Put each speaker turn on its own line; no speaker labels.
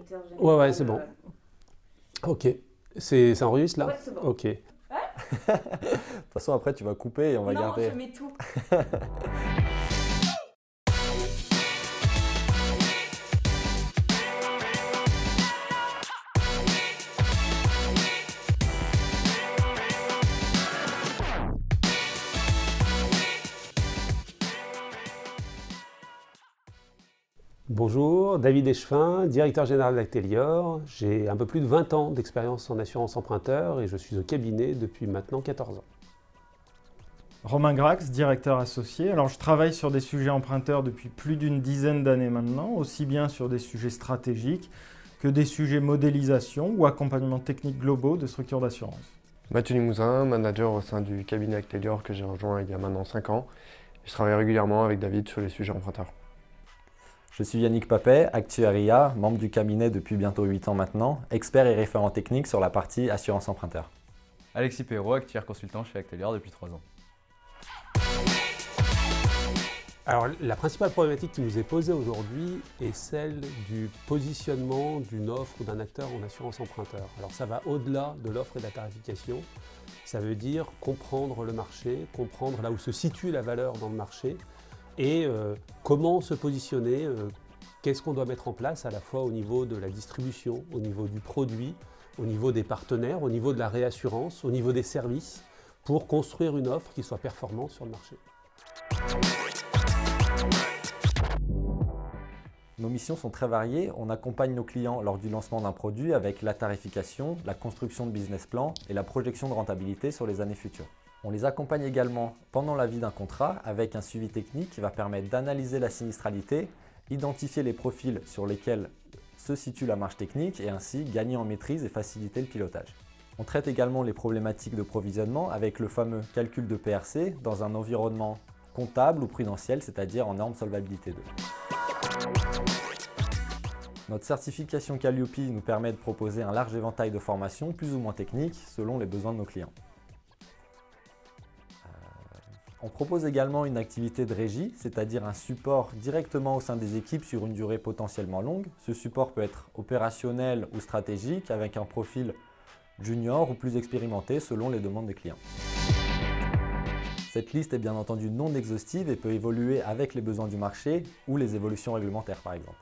directeur général.
Ouais, c'est bon. Ok. Ça enregistre là?
Ouais, c'est bon.
Ok.
De toute façon, après, tu vas couper et on va
Non,
garder.
je mets tout.
Bonjour, David Eschefin, directeur général d'Actelior. J'ai un peu plus de 20 ans d'expérience en assurance emprunteur et je suis au cabinet depuis maintenant 14 ans.
Romain Grax, directeur associé. Alors, je travaille sur des sujets emprunteurs depuis plus d'une dizaine d'années maintenant, aussi bien sur des sujets stratégiques que des sujets modélisation ou accompagnement technique globaux de structures d'assurance.
Mathieu Limousin, manager au sein du cabinet Actelior que j'ai rejoint il y a maintenant 5 ans. Je travaille régulièrement avec David sur les sujets emprunteurs.
Je suis Yannick Papet, actuaria, membre du cabinet depuis bientôt 8 ans maintenant, expert et référent technique sur la partie assurance emprunteur.
Alexis Perrault, actuaire consultant chez Actelior depuis 3 ans.
Alors, la principale problématique qui nous est posée aujourd'hui est celle du positionnement d'une offre ou d'un acteur en assurance emprunteur. Alors, ça va au-delà de l'offre et de la tarification. Ça veut dire comprendre le marché, comprendre là où se situe la valeur dans le marché et comment se positionner, qu'est-ce qu'on doit mettre en place à la fois au niveau de la distribution, au niveau du produit, au niveau des partenaires, au niveau de la réassurance, au niveau des services, pour construire une offre qui soit performante sur le marché.
Nos missions sont très variées. On accompagne nos clients lors du lancement d'un produit avec la tarification, la construction de business plan et la projection de rentabilité sur les années futures. On les accompagne également pendant la vie d'un contrat avec un suivi technique qui va permettre d'analyser la sinistralité, identifier les profils sur lesquels se situe la marge technique et ainsi gagner en maîtrise et faciliter le pilotage. On traite également les problématiques de provisionnement avec le fameux calcul de PRC dans un environnement comptable ou prudentiel, c'est-à-dire en norme solvabilité 2. Notre certification Calliope nous permet de proposer un large éventail de formations plus ou moins techniques selon les besoins de nos clients. On propose également une activité de régie, c'est-à-dire un support directement au sein des équipes sur une durée potentiellement longue. Ce support peut être opérationnel ou stratégique avec un profil junior ou plus expérimenté selon les demandes des clients. Cette liste est bien entendu non exhaustive et peut évoluer avec les besoins du marché ou les évolutions réglementaires par exemple.